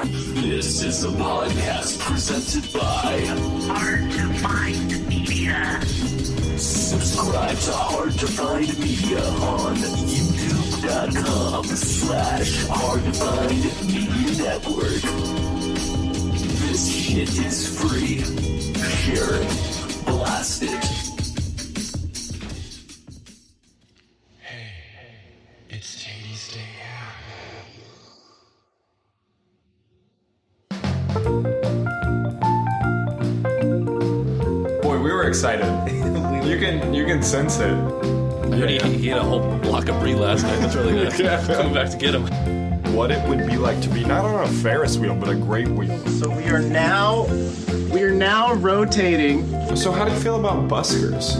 This is a podcast presented by Hard to Find Media. Subscribe to Hard to Find Media on youtube.com/Hard to Find Media Network. This shit is free. Share it. Blast it. Hey, it's Tady's Day Out. Boy, we were excited. You can sense it. I heard he had a whole block of brie last night. That's really nice. Coming back to get him. What it would be like to be not on a Ferris wheel, but a great wheel. So we are now rotating. So how do you feel about buskers?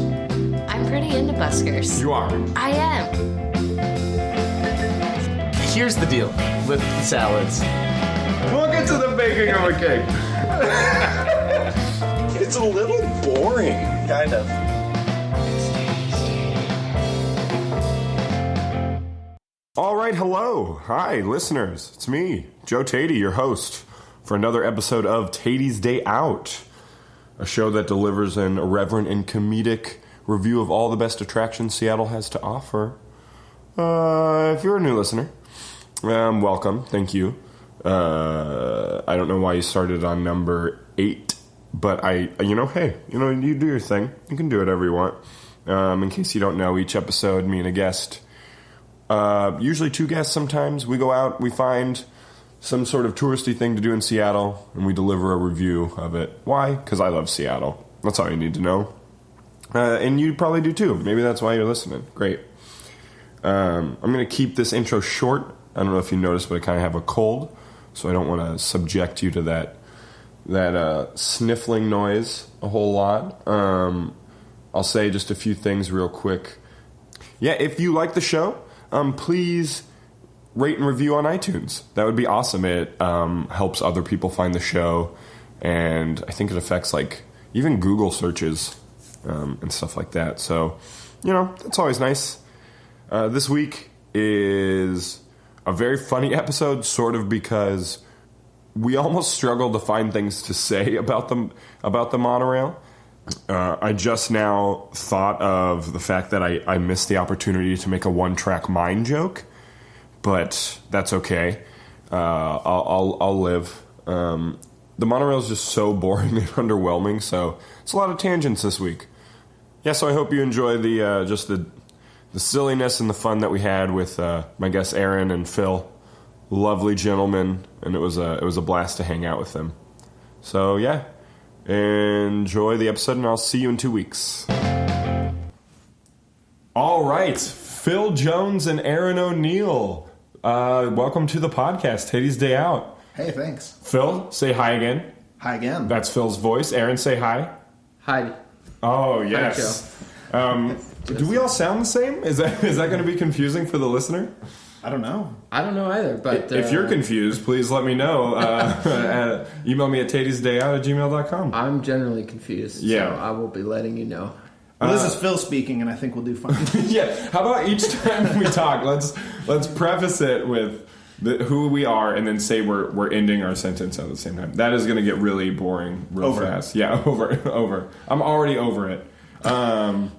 I'm pretty into buskers. You are. I am. Here's the deal with the salads. We'll get to the baking of a cake. It's a little boring. Kind of. All right, hello. Hi, listeners. It's me, Joe Tady, your host, for another episode of Tady's Day Out, a show that delivers an irreverent and comedic review of all the best attractions Seattle has to offer. If you're a new listener, welcome. Thank you. I don't know why you started on number 8, but hey, you do your thing. You can do whatever you want. In case you don't know, each episode, me and a guest, usually 2 guests sometimes, we go out, we find some sort of touristy thing to do in Seattle, and we deliver a review of it. Why? Because I love Seattle. That's all you need to know. And you probably do too. Maybe that's why you're listening. Great. I'm going to keep this intro short. I don't know if you noticed, but I kind of have a cold, so I don't want to subject you to that sniffling noise a whole lot. I'll say just a few things real quick. Yeah, if you like the show, please rate and review on iTunes. That would be awesome. It helps other people find the show, and I think it affects even Google searches and stuff like that. So, that's always nice. This week is a very funny episode, sort of because we almost struggled to find things to say about the monorail. I just now thought of the fact that I missed the opportunity to make a one-track mind joke, but that's okay. I'll live. The monorail is just so boring and underwhelming, so it's a lot of tangents this week. Yeah, so I hope you enjoy the silliness and the fun that we had with my guests Aaron and Phil. Lovely gentlemen, and it was a blast to hang out with them. So yeah. Enjoy the episode, and I'll see you in 2 weeks. All right, Phil Jones and Aaron O'Neill. Welcome to the podcast, Tady's Day Out. Hey, thanks. Phil, say hi again. Hi again. That's Phil's voice. Aaron, say hi. Hi. Oh, yes. Hi, Joe. Do we all sound the same? Is that going to be confusing for the listener? I don't know. I don't know either, but... If you're confused, please let me know. Email me at tadysdayout@gmail.com. I'm generally confused, so I will be letting you know. Well, this is Phil speaking, and I think we'll do fine. Yeah, how about each time we talk, let's preface it with who we are, and then say we're ending our sentence at the same time. That is going to get really boring real fast. Yeah, over. I'm already over it. Aaron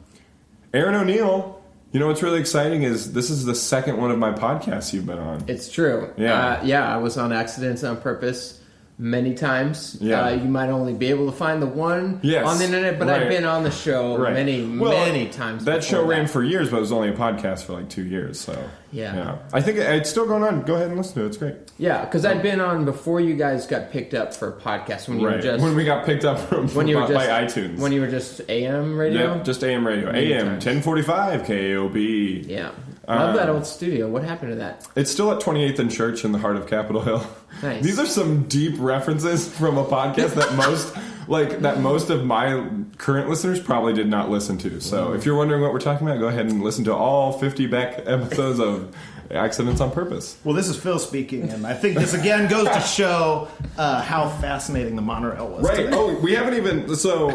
O'Neill... You know what's really exciting is this is the second one of my podcasts you've been on. It's true. Yeah. I was on Accidents on Purpose many times. Yeah. You might only be able to find the one on the internet, but right. I've been on the show many times. That show ran for years, but it was only a podcast for 2 years. So yeah. I think it's still going on. Go ahead and listen to it. It's great. Yeah, because I'd been on before you guys got picked up for a podcast when we got picked up by iTunes. When you were just AM radio? Yeah, just AM radio. AM 1045 KOB. Yeah. Love that old studio. What happened to that? It's still at 28th and Church in the heart of Capitol Hill. Nice. These are some deep references from a podcast that most of my current listeners probably did not listen to. So if you're wondering what we're talking about, go ahead and listen to all 50 back episodes of Accidents on Purpose. Well, this is Phil speaking, and I think this again goes to show how fascinating the monorail was. Right. Today. Oh, we haven't even... So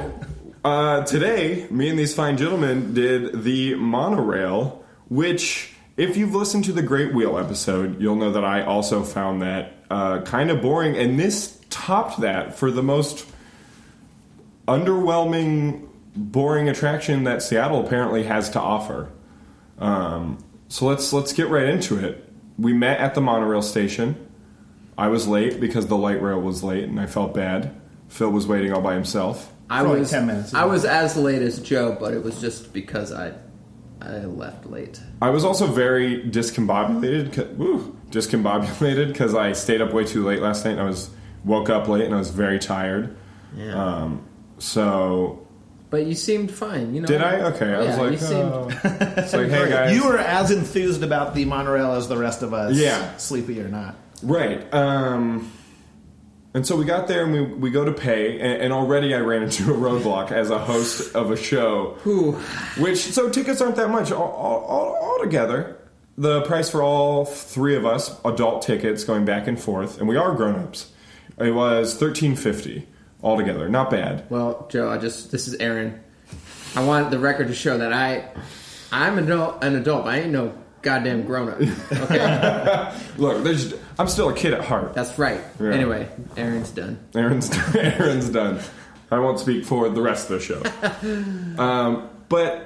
today, me and these fine gentlemen did the monorail, which If you've listened to the Great Wheel episode, you'll know that I also found that kind of boring, and this topped that for the most underwhelming, boring attraction that Seattle apparently has to offer. So let's get right into it. We met at the monorail station. I was late because the light rail was late, and I felt bad. Phil was waiting all by himself. I For like was 10 minutes. I was as late as Joe, but it was just because I left late. I was also very discombobulated because I stayed up way too late last night, and I woke up late, and I was very tired. Yeah. But you seemed fine, you know. Did I? Okay, I was like, you seemed... It's like, hey guys. You were as enthused about the monorail as the rest of us. Yeah. Sleepy or not. Right. And so we got there and we go to pay, and already I ran into a roadblock as a host of a show. So tickets aren't that much all together. The price for all three of us, adult tickets going back and forth, and we are grown-ups, it was $13.50 altogether. Not bad. Well, Joe, this is Aaron. I want the record to show that I'm an adult, but I ain't no goddamn grown-up. Okay? Look, I'm still a kid at heart. That's right. Yeah. Anyway, Aaron's done. Aaron's done. I won't speak for the rest of the show.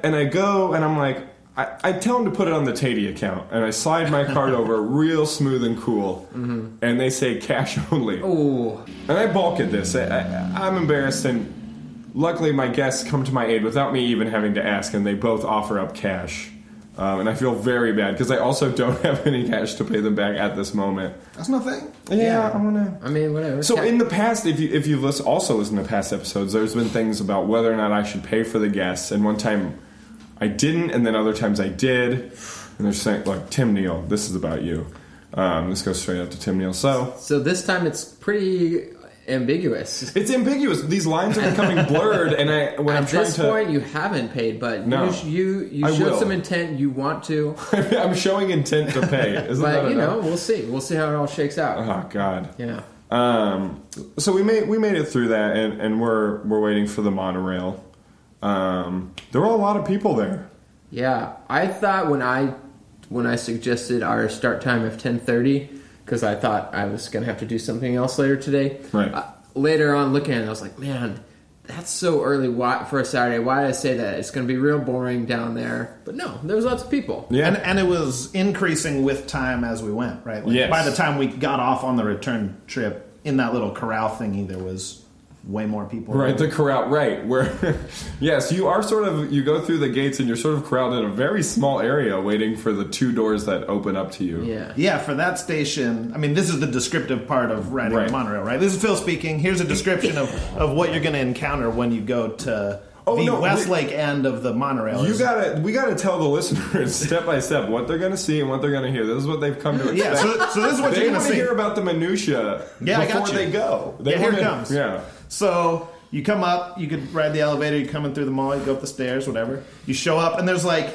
And I go, and I'm like, I tell him to put it on the Tady account, and I slide my card over real smooth and cool, and they say cash only. Ooh. And I balk at this. I'm embarrassed, and luckily my guests come to my aid without me even having to ask, and they both offer up cash. And I feel very bad because I also don't have any cash to pay them back at this moment. That's no thing. Yeah, I don't know. I mean, whatever. So in the past, if you've also listened to past episodes, there's been things about whether or not I should pay for the guests. And one time I didn't, and then other times I did. And they're saying, like, Tim Neal, this is about you. This goes straight up to Tim Neal. So this time it's pretty ambiguous. It's ambiguous. These lines are becoming blurred, and At this point, you haven't paid, but No. you I showed will. some intent. You want to, I'm showing intent to pay. Isn't that but enough? we'll see. We'll see how it all shakes out. Oh God. Yeah. So we made it through that, and we're waiting for the monorail. There were a lot of people there. Yeah, I thought when I suggested our start time of 10:30, because I thought I was going to have to do something else later today. Right. Later on, looking at it, I was like, man, that's so early for a Saturday. Why did I say that? It's going to be real boring down there. But no, there was lots of people. Yeah. And it was increasing with time as we went, right? Like Yes. By the time we got off on the return trip, in that little corral thingy, there was way more people. Right, the corral, right, where, yes, you go through the gates and you're sort of corralled in a very small area waiting for the two doors that open up to you. Yeah. Yeah, for that station, I mean, this is the descriptive part of riding Right. the monorail, right? This is Phil speaking. Here's a description of what you're going to encounter when you go to Westlake end of the monorail. We gotta tell the listeners step by step what they're gonna see and what they're gonna hear. This is what they've come to expect. Yeah, so this is what they you're going want to to see. hear about the minutia Yeah, I before got you. they go. Here it comes. Yeah. So you come up, you could ride the elevator, you're coming through the mall, you go up the stairs, whatever. You show up, and there's like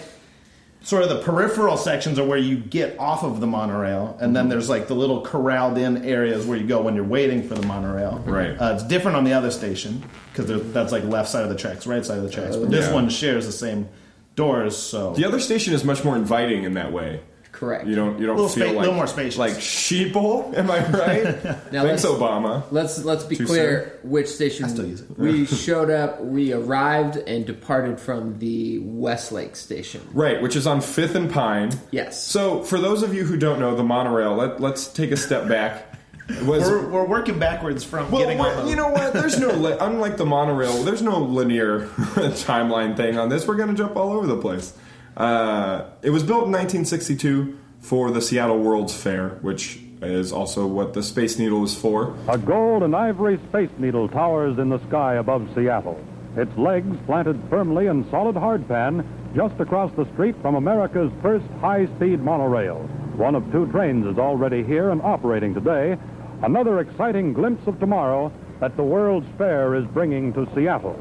sort of the peripheral sections are where you get off of the monorail, and then there's like the little corralled in areas where you go when you're waiting for the monorail. Right. It's different on the other station because that's like left side of the tracks, right side of the tracks. But this Yeah. one shares the same doors, so The other station is much more inviting in that way. Correct. You don't Little feel like little more spacious. like sheeple. Am I right? Now Thanks, Obama. Let's be Too clear which station I still use it. we showed up. We arrived and departed from the Westlake station. Right, which is on 5th and Pine. Yes. So, for those of you who don't know, the monorail, let's take a step back. It was, we're working backwards from well, getting on the... you know what? There's no, unlike the monorail, there's no linear timeline thing on this. We're going to jump all over the place. It was built in 1962 for the Seattle World's Fair, which is also what the Space Needle is for. A gold and ivory Space Needle towers in the sky above Seattle, its legs planted firmly in solid hardpan just across the street from America's first high-speed monorail. One of two trains is already here and operating today. Another exciting glimpse of tomorrow that the World's Fair is bringing to Seattle.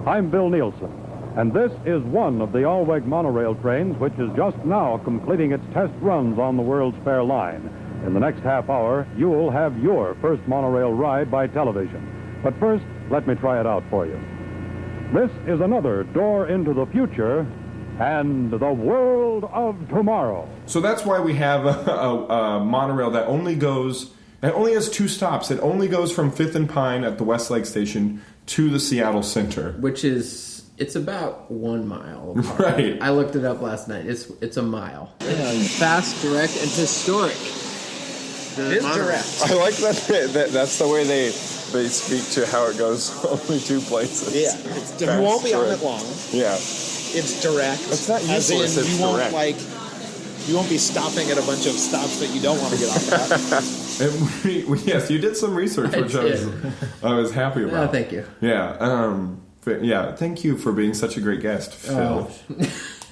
I'm Bill Nielsen, and this is one of the Alweg Monorail trains which is just now completing its test runs on the World's Fair line. In the next half hour, you'll have your first monorail ride by television. But first, let me try it out for you. This is another door into the future and the world of tomorrow. So that's why we have a monorail that only has 2 stops. It only goes from 5th and Pine at the Westlake Station to the Seattle Center. Which is, it's about 1 mile apart. Right. I looked it up last night. It's a mile. Fast, direct, and historic. It's direct. I like that's the way they speak to how it goes only 2 places. Yeah, you won't be on it long. Yeah. It's direct. It's not useless, As in, it's you won't direct. you won't be stopping at a bunch of stops that you don't want to get off at. Yes, you did some research, which I was happy about. Oh, thank you. Yeah, thank you for being such a great guest, Phil.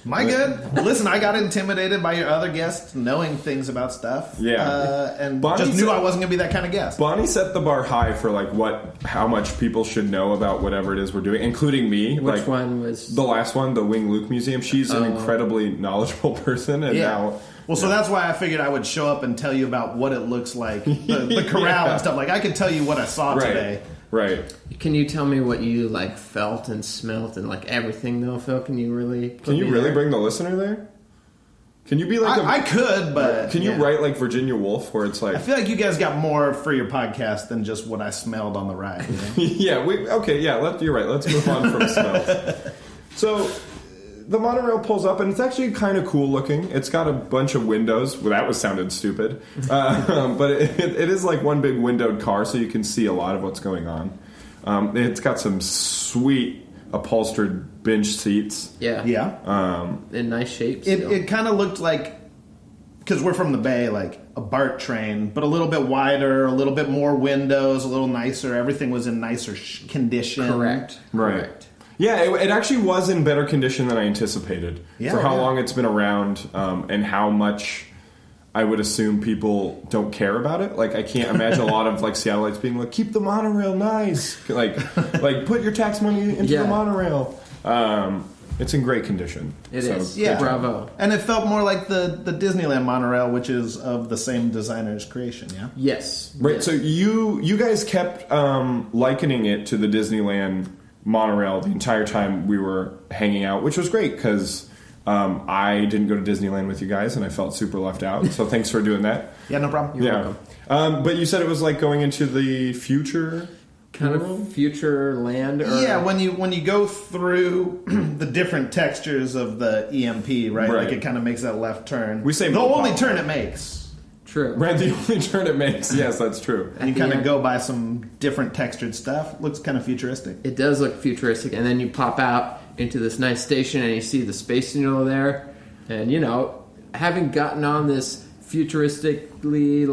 Am I good? Listen, I got intimidated by your other guests knowing things about stuff. Yeah. And Bonnie just knew said- I wasn't going to be that kind of guest. Bonnie set the bar high for how much people should know about whatever it is we're doing, including me. Which one was the last one? The Wing Luke Museum. She's an incredibly knowledgeable person, and now. Well, so that's why I figured I would show up and tell you about what it looks like, the corral and stuff. Like I could tell you what I saw today. Right. Can you tell me what you felt and smelt and everything though, Phil? Can you really? Bring the listener there? Can you be I could, but can you write like Virginia Woolf, where it's like? I feel like you guys got more for your podcast than just what I smelled on the ride. You know? You're right. Let's move on from smells. So. The monorail pulls up, and it's actually kind of cool looking. It's got a bunch of windows. Well, that sounded stupid. But it is like one big windowed car, so you can see a lot of what's going on. It's got some sweet upholstered bench seats. Yeah. In nice shape. It kind of looked like, because we're from the Bay, like a BART train, but a little bit wider, a little bit more windows, a little nicer. Everything was in nicer condition. Correct. Right. Correct. Yeah, it actually was in better condition than I anticipated for how long it's been around and how much I would assume people don't care about it. Like, I can't imagine a lot of Seattleites being like, keep the monorail nice. Like put your tax money into the monorail. It's in great condition. It is. Yeah. Bravo. And it felt more like the Disneyland monorail, which is of the same designer's creation, yeah? Yes. Right, yes. so you guys kept likening it to the Disneyland monorail the entire time we were hanging out, which was great because I didn't go to Disneyland with you guys and I felt super left out. So thanks for doing that. Yeah, no problem. You're welcome. But you said it was like going into the future kind of future land. Yeah, when you go through the different textures of the EMP, right? Like it kind of makes that left turn. We say the only turn it makes. True. Right, the only turn it makes. Yes, that's true. And you kind of go by some different textured stuff. Looks kind of futuristic. It does look futuristic. And then you pop out into this nice station and you see the Space Needle there. And, having gotten on this futuristically,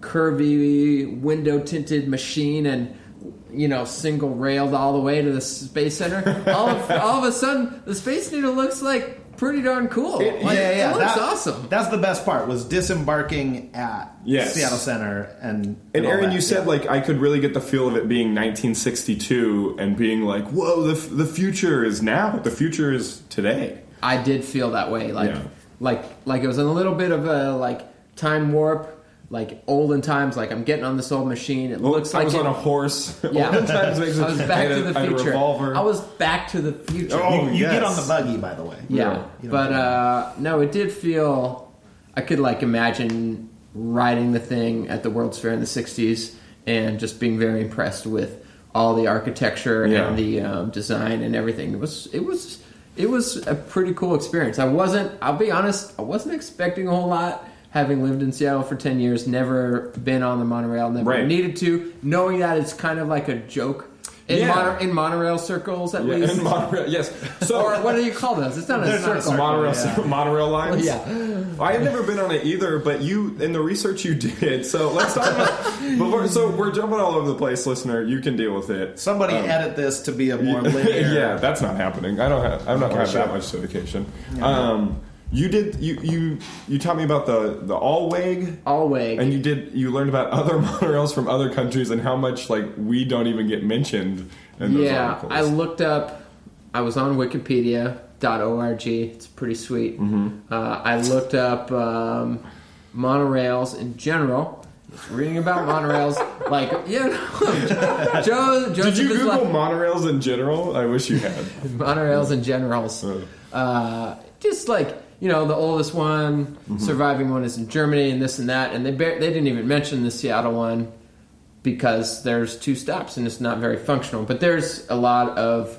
curvy, window-tinted machine and, single railed all the way to the Space Center, all of a sudden, the Space Needle looks pretty darn cool. It looks awesome. That's the best part, was disembarking at Seattle Center. And Aaron, you said I could really get the feel of it being 1962 and being like, whoa, the future is now. The future is today. I did feel that way. Like it was a little bit of a time warp. Olden times, I'm getting on this old machine. It looks like I was on a horse. Yeah, Olden times makes I was back to the future. Revolver. I was back to the future. Oh, you get on the buggy, by the way. Yeah, but no, it did feel. I could imagine riding the thing at the World's Fair in the '60s and just being very impressed with all the architecture and the design and everything. It was a pretty cool experience. I'll be honest, I wasn't expecting a whole lot. Having lived in Seattle for 10 years, never been on the monorail, never needed to, knowing that it's kind of like a joke in monorail circles, at least. In monorail, yes. So, or what do you call those? It's not a circle. Monorail lines? Yeah. I have never been on it either, but you, in the research you did, so let's talk about... So we're jumping all over the place, listener. You can deal with it. Somebody edit this to be a more linear... Yeah, that's not happening. I don't have that much dedication. Yeah. You taught me about the Alweg, and you learned about other monorails from other countries and how much we don't even get mentioned in those articles. I looked up. I was on Wikipedia.org. It's pretty sweet. Mm-hmm. I looked up monorails in general, reading about monorails. Like, Joe. Did you Google monorails in general? I wish you had. Monorails in generals. Just like, the oldest one, surviving one is in Germany, and this and that. And they didn't even mention the Seattle one because there's 2 stops and it's not very functional. But there's a lot of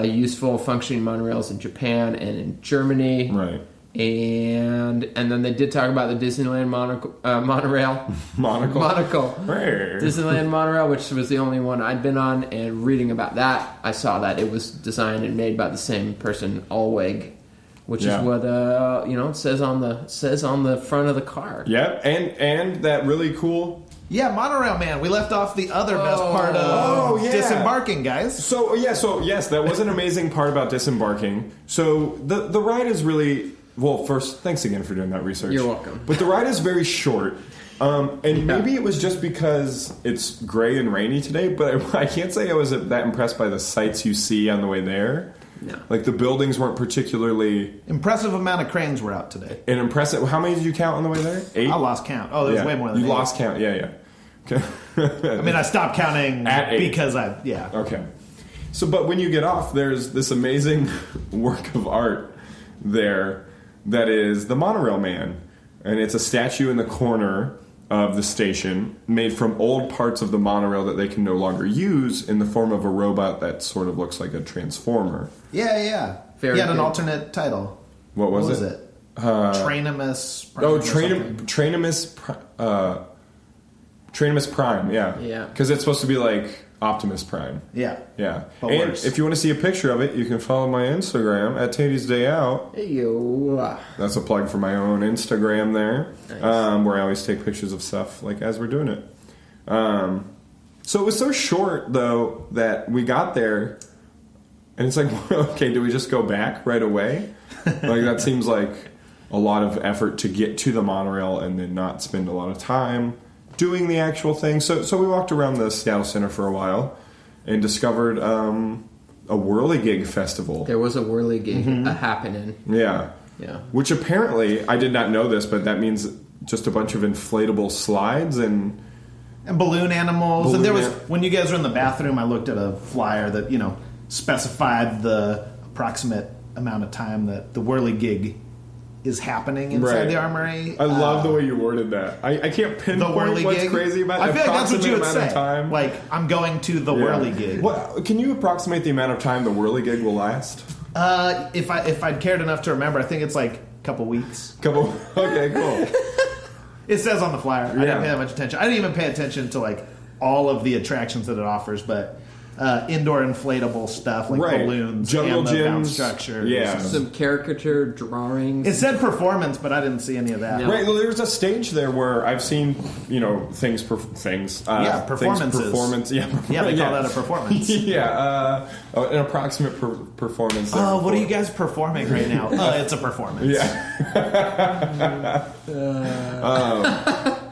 useful functioning monorails in Japan and in Germany. Right. And then they did talk about the Disneyland monorail. Monocle. Disneyland monorail, which was the only one I'd been on, and reading about that, I saw that it was designed and made by the same person, Alweg, which is what it says on the front of the car. Yep, and that really cool. Yeah, Monorail Man. We left off the other best part of disembarking, guys. So yes, that was an amazing part about disembarking. So the ride is really... Well, first, thanks again for doing that research. You're welcome. But the ride is very short. Maybe it was just because it's gray and rainy today, but I can't say I was that impressed by the sights you see on the way there. No. Like, the buildings weren't particularly... Impressive amount of cranes were out today. An impressive... How many did you count on the way there? 8? I lost count. Oh, there's way more than 8. You lost count, yeah. Okay. I mean, I stopped counting at 8. because Okay. So, but when you get off, there's this amazing work of art there that is the Monorail Man. And it's a statue in the corner of the station made from old parts of the monorail that they can no longer use in the form of a robot that sort of looks like a transformer. Yeah. He had an alternate title. What was it? Trainimus. Trainimus Prime, yeah. Yeah. Because it's supposed to be like Optimus Prime. Yeah. And if you want to see a picture of it, you can follow my Instagram at Tady's Day Out. Hey, yo. That's a plug for my own Instagram there, Nice. where I always take pictures of stuff like as we're doing it. So it was so short, though, that we got there, and it's like, okay, do we just go back right away? Like, that seems like a lot of effort to get to the monorail and then not spend a lot of time doing the actual thing. So we walked around the Seattle Center for a while and discovered a whirligig festival. There was a whirligig happening. Yeah. Which apparently, I did not know this, but that means just a bunch of inflatable slides and balloon animals. And there was, when you guys were in the bathroom, I looked at a flyer that, specified the approximate amount of time that the whirligig is happening inside the Armory. I love the way you worded that. I can't pinpoint what's crazy about it. I feel like that's what you would amount say. Of time. Like, I'm going to the whirligig. What, can you approximate the amount of time the whirligig will last? If I'd cared enough to remember, I think it's like a couple weeks. Okay, cool. It says on the flyer. I didn't pay that much attention. I didn't even pay attention to like all of the attractions that it offers, but indoor inflatable stuff like balloons, jungle gyms, structures, some caricature drawings. It said performance, but I didn't see any of that. No. Right. Well, there's a stage there where I've seen things. Performances. Performance. Yeah, they call that a performance. An approximate performance. Oh, what are you guys performing right now? It's a performance. Yeah.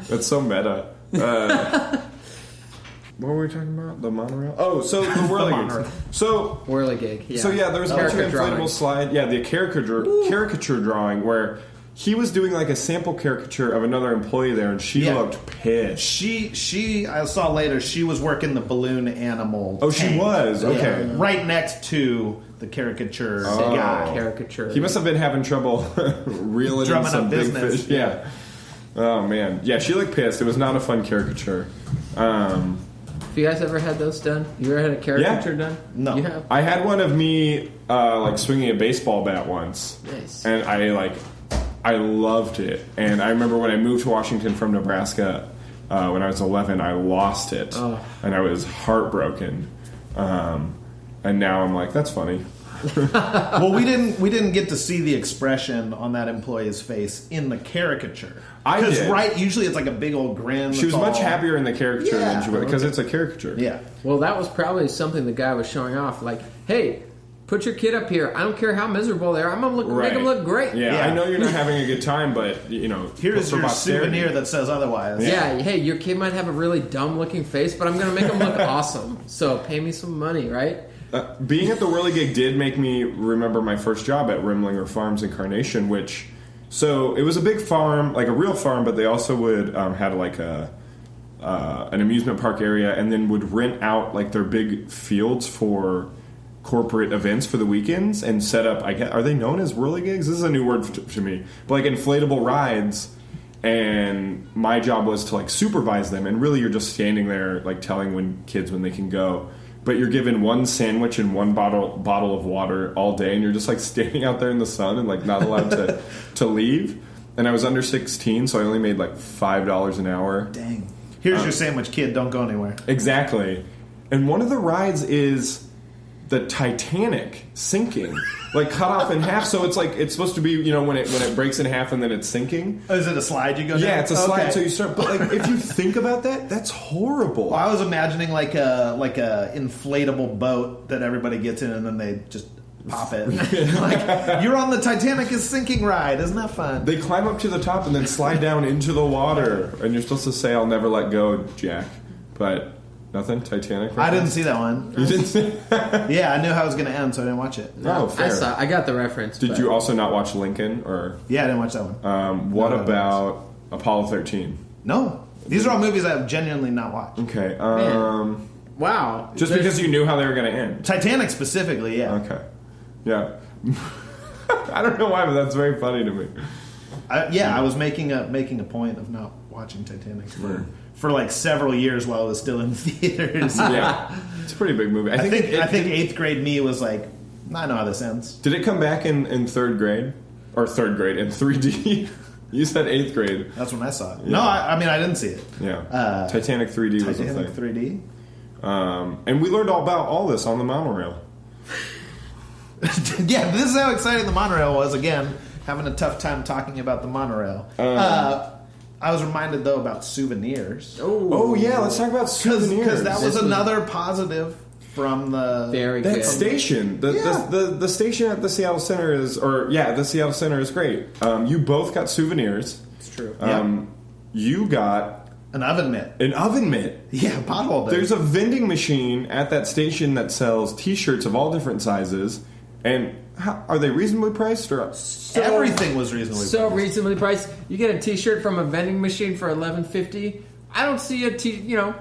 That's so meta. What were we talking about? The monorail? Oh, so the whirligig. So whirligig. Yeah. So there was a bunch of inflatable slide. Yeah, the caricature drawing where he was doing like a sample caricature of another employee there, and she looked pissed. She I saw later. She was working the balloon animal. Oh, tank. She was okay. Right next to the caricature guy. Caricature. He must have been having trouble reeling in some big fish. Yeah. Oh man. Yeah, she looked pissed. It was not a fun caricature. Have you guys ever had those done? You ever had a caricature done? No. You have? I had one of me like swinging a baseball bat once. Nice. And I loved it. And I remember when I moved to Washington from Nebraska when I was 11, I lost it. Oh. And I was heartbroken. And now I'm like, that's funny. Well, we didn't get to see the expression on that employee's face in the caricature. I did. Usually it's like a big old grin. She was much happier in the caricature than she was because it's a caricature. Yeah. Well, that was probably something the guy was showing off. Like, hey, put your kid up here. I don't care how miserable they are. I'm gonna make them look great. Yeah, I know you're not having a good time, but here's your souvenir that says otherwise. Yeah. Hey, your kid might have a really dumb looking face, but I'm gonna make them look awesome. So pay me some money, right? Being at the whirligig did make me remember my first job at Rimlinger Farms in Carnation, so it was a big farm, like a real farm, but they also would had like a an amusement park area, and then would rent out like their big fields for corporate events for the weekends and set up. Are they known as whirligigs? This is a new word to me, but like inflatable rides. And my job was to like supervise them, and really you're just standing there like telling kids when they can go. But you're given one sandwich and one bottle of water all day, and you're just like standing out there in the sun and like not allowed to leave. And I was under 16, so I only made like $5 an hour. Dang. Here's your sandwich, kid. Don't go anywhere. Exactly. And one of the rides is the Titanic sinking, like cut off in half. So it's like it's supposed to be, when it breaks in half and then it's sinking. Oh, is it a slide you go down? Yeah, it's a slide. So you start, but like if you think about that, that's horrible. Well, I was imagining like a inflatable boat that everybody gets in and then they just pop it. Like, you're on the Titanic is sinking ride. Isn't that fun? They climb up to the top and then slide down into the water, and you're supposed to say, "I'll never let go, Jack." But nothing. Titanic. I didn't see that one. You didn't see? Yeah, I knew how it was going to end, so I didn't watch it. Oh, fair. I got the reference. Did you also not watch Lincoln? Or yeah, I didn't watch that one. What about Apollo 13? No, these are all movies I've genuinely not watched. Okay. Wow. Just because you knew how they were going to end. Titanic specifically, yeah. Okay. Yeah. I don't know why, but that's very funny to me. I was making a point of not watching Titanic for like several years while it was still in theaters. Yeah, it's a pretty big movie. I think 8th grade me was like, I know how this ends. Did it come back in 3rd grade? Or 3rd grade in 3D? You said 8th grade. That's when I saw it. Yeah. No, I mean I didn't see it. Yeah. Titanic 3D was a thing. Titanic 3D. And we learned all about all this on the monorail. Yeah, this is how exciting the monorail was. Again, having a tough time talking about the monorail. I was reminded, though, about souvenirs. Oh yeah, let's talk about souvenirs. Because that was another positive from the station. The station at the Seattle Center the Seattle Center is great. You both got souvenirs. It's true. You got an oven mitt. An oven mitt. Yeah, pothole. There's a vending machine at that station that sells T-shirts of all different sizes. And are they reasonably priced? Or everything was reasonably priced. So reasonably priced. You get a T-shirt from a vending machine for $11.50. I don't see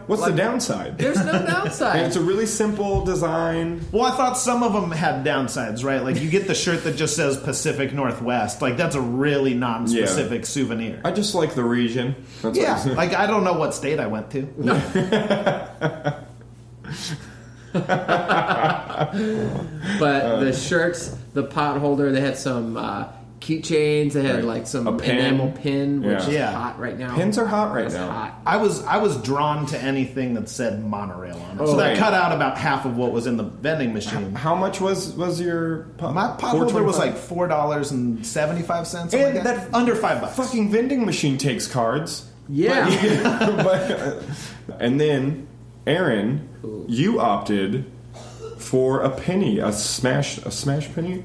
What's the downside? There's no downside. And it's a really simple design. Well, I thought some of them had downsides, right? Like you get the shirt that just says Pacific Northwest. Like that's a really non-specific souvenir. I just like the region. That's like I don't know what state I went to. But the shirts, the pot holder, they had some keychains. They had like some enamel pin, which is hot right now. Pins are hot right now. Hot. I was drawn to anything that said monorail on it. So that cut out about half of what was in the vending machine. How much was your pot? My pot holder was like $4.75. Something like that. Under $5. Fucking vending machine takes cards. Yeah. And then, Aaron, you opted for a penny, a smash penny?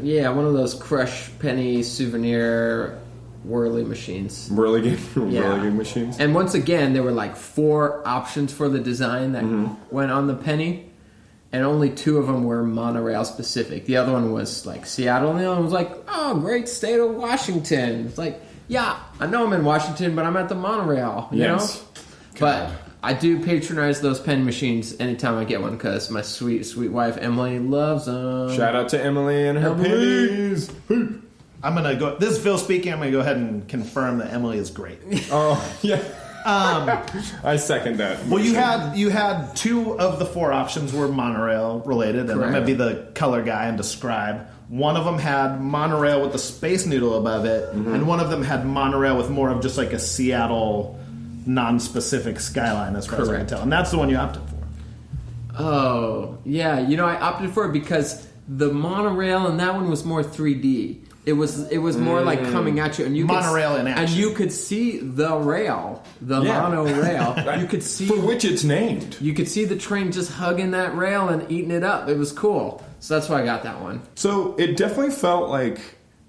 Yeah, one of those crush penny souvenir whirly machines. Whirligig machines. And once again, there were like 4 options for the design that went on the penny, and only 2 of them were monorail specific. The other one was like Seattle, and the other one was like, oh, great state of Washington. It's like, yeah, I know I'm in Washington, but I'm at the monorail, you know? But I do patronize those pen machines anytime I get one because my sweet, sweet wife Emily loves them. Shout out to Emily and her pennies. I'm gonna go. This is Phil speaking. I'm gonna go ahead and confirm that Emily is great. Oh yeah. I second that. Well, you had 2 of the 4 options were monorail related, and I'm gonna be the color guy and describe. One of them had monorail with the Space Needle above it, and one of them had monorail with more of just like a Seattle non-specific skyline, as far as I can tell. And that's the one you opted for. Oh, yeah. I opted for it because the monorail and that one was more 3D. It was more like coming at you, and you monorail in action, and you could see the rail, monorail. You could see for which it's named. You could see the train just hugging that rail and eating it up. It was cool. So that's why I got that one. So it definitely felt like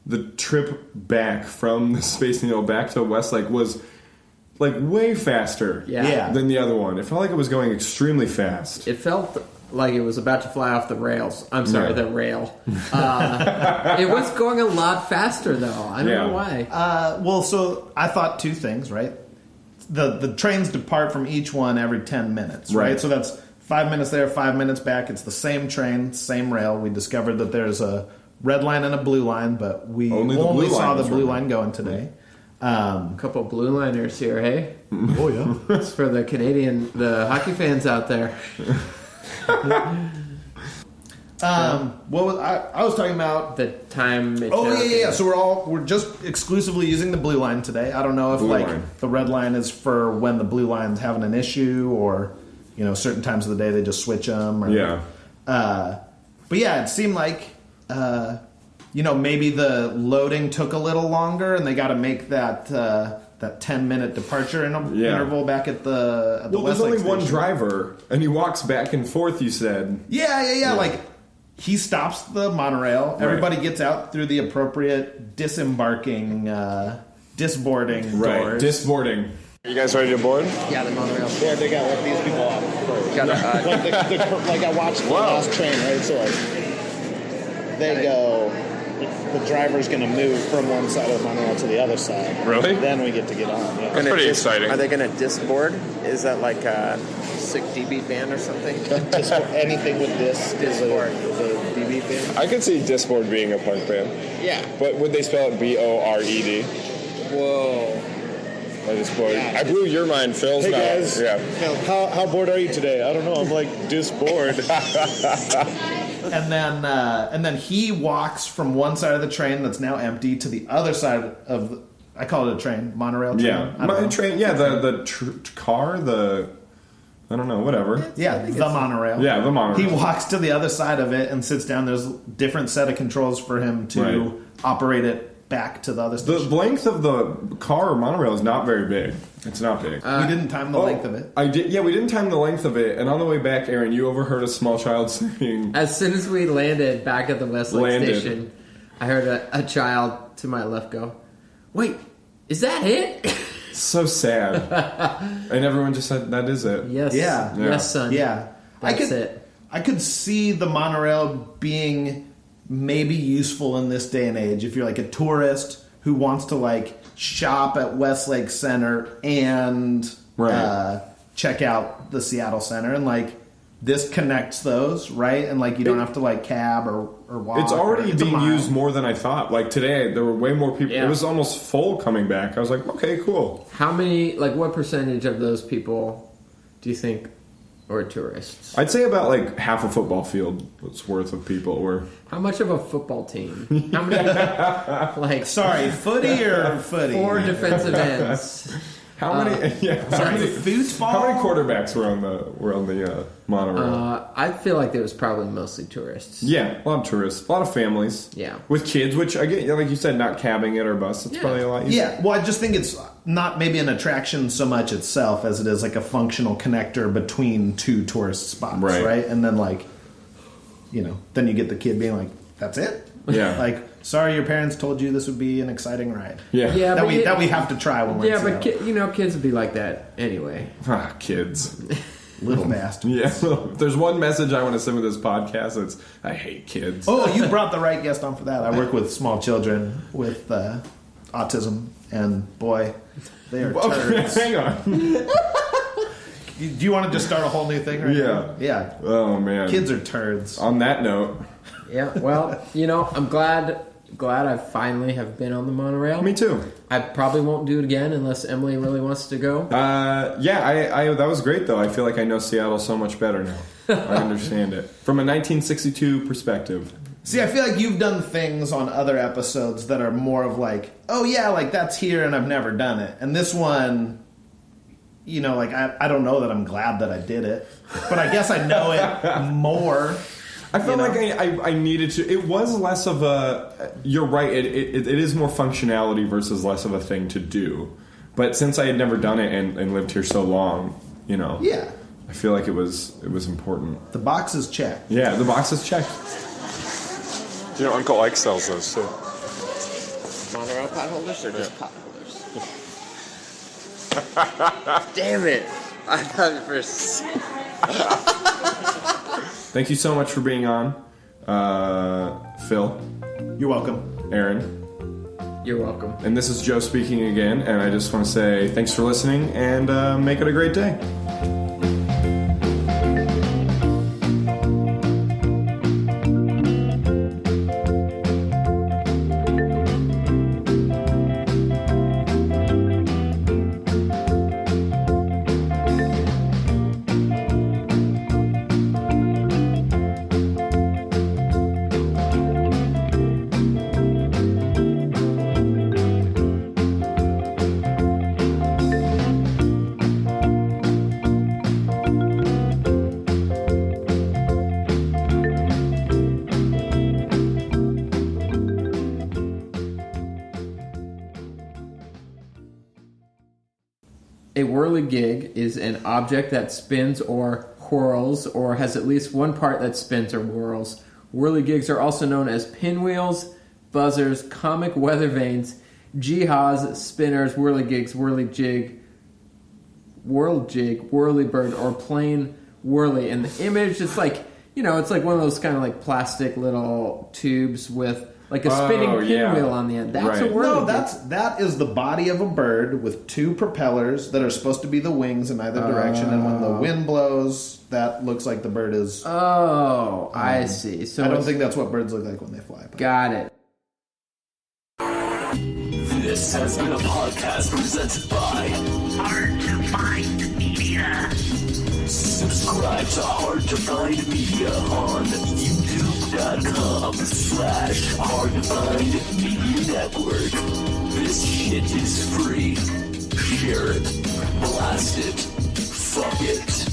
the trip back from the Space Needle back to Westlake was like way faster than the other one. It felt like it was going extremely fast. It felt like it was about to fly off the rails. I'm sorry, the rail. It was going a lot faster, though. I don't know why. Well, so I thought 2 things, right? the trains depart from each one every 10 minutes, right? So that's 5 minutes there, 5 minutes back. It's the same train, same rail. We discovered that there's a red line and a blue line, but we only saw the blue line going today. A couple blue liners here, hey? Oh, yeah. It's for the hockey fans out there. What was I was talking about the time. Yeah. So we're just exclusively using the blue line today. I don't know if the red line is for when the blue line's having an issue, or certain times of the day they just switch them. Or, but yeah, it seemed like maybe the loading took a little longer, and they got to make that 10-minute departure interval back at the there's only one driver, and he walks back and forth. You said, yeah. Like, he stops the monorail. Everybody gets out through the appropriate disboarding doors. Disboarding. You guys ready to board? Yeah, the monorail. Yeah, they got to let these people off first. Like I watched the last train, right? So they go. The driver's going to move from one side of the monorail to the other side. Really? Then we get to get on. Yeah. That's pretty exciting. Are they going to disboard? Is that like a sick DB band or something? Anything with disboard. The DB band? I could see disboard being a punk band. Yeah. But would they spell it B-O-R-E-D? Whoa. I just bored. Yeah. I blew your mind, Phil's Hey not. guys. Yeah. How bored are you today? I don't know. I'm like disbored. And then he walks from one side of the train that's now empty to the other side of I call it a train, monorail train. Yeah, train. Yeah, the car. I don't know, whatever. Yeah, the monorail. Yeah, the monorail. He walks to the other side of it and sits down. There's a different set of controls for him to operate it back to the other station. The length of the car or monorail is not very big. It's not big. We didn't time the length of it. I did. Yeah, we didn't time the length of it. And on the way back, Aaron, you overheard a small child saying... As soon as we landed back at the Westlake station, I heard a child to my left go, "Wait, is that it?" So sad. And everyone just said, "That is it." Yes. Yeah. Yes, son. Yeah. That's it. I could see the monorail being maybe useful in this day and age if you're like a tourist who wants to like shop at Westlake Center and check out the Seattle Center, and like this connects those, right? And like you don't have to like cab or walk. It's already being used more than I thought. Like today, there were way more people. Yeah. It was almost full coming back. I was like, okay, cool. How many, like what percentage of those people do you think are tourists? I'd say about like half a football field worth of people were. How much of a football team? How many? Like, sorry, footy or footy? 4 defensive ends. How many? How many foosball? How many quarterbacks were on the monorail? I feel like there was probably mostly tourists. Yeah, a lot of tourists, a lot of families. Yeah, with kids, which I get, like you said, not cabbing it or bus. It's probably a lot easier. Yeah, well, I just think it's not maybe an attraction so much itself as it is like a functional connector between two tourist spots, right? And then like, then you get the kid being like, "That's it." Yeah, like, sorry, your parents told you this would be an exciting ride. Yeah, that we have to try when we're in Seattle. But kids would be like that anyway. Kids. Little bastards. Yeah. If there's one message I want to send with this podcast, it's I hate kids. Oh, you brought the right guest on for that. I work with small children with autism, and boy, they are turds. Hang on. Do you want to just start a whole new thing right now? Yeah. Oh, man. Kids are turds. On that note. Yeah, well, I'm glad I finally have been on the monorail. Me too. I probably won't do it again unless Emily really wants to go. I that was great though. I feel like I know Seattle so much better now. I understand it from a 1962 perspective. See, I feel like you've done things on other episodes that are more of like, oh yeah, like that's here and I've never done it. And this one, like I don't know that I'm glad that I did it, but I guess I know it more. I felt like I needed to. It was less of a. You're right. It is more functionality versus less of a thing to do. But since I had never done it and lived here so long, yeah, I feel like it was important. The box is checked. Yeah, the box is checked. Uncle Ike sells those too. Monorail potholders or just potholders? Damn it! I thought it first. Thank you so much for being on, Phil. You're welcome. Aaron. You're welcome. And this is Joe speaking again, and I just want to say thanks for listening, and make it a great day. A whirligig is an object that spins or whirls, or has at least one part that spins or whirls. Whirligigs are also known as pinwheels, buzzers, comic weather vanes, jihas, spinners, whirligigs, whirlijig, whirlybird, or plain whirly. And the image is like, it's like one of those kind of like plastic little tubes with like a spinning pinwheel on the end. That's a whirligig. No, that is the body of a bird with two propellers that are supposed to be the wings in either direction, and when the wind blows, that looks like the bird is... Oh, I see. So I don't think that's what birds look like when they fly. Got it. This has been a podcast presented by Hard to Find Media. Subscribe to Hard to Find Media on YouTube.com/Hard to Find Media Network. This shit is free. Share it. Blast it. Fuck it.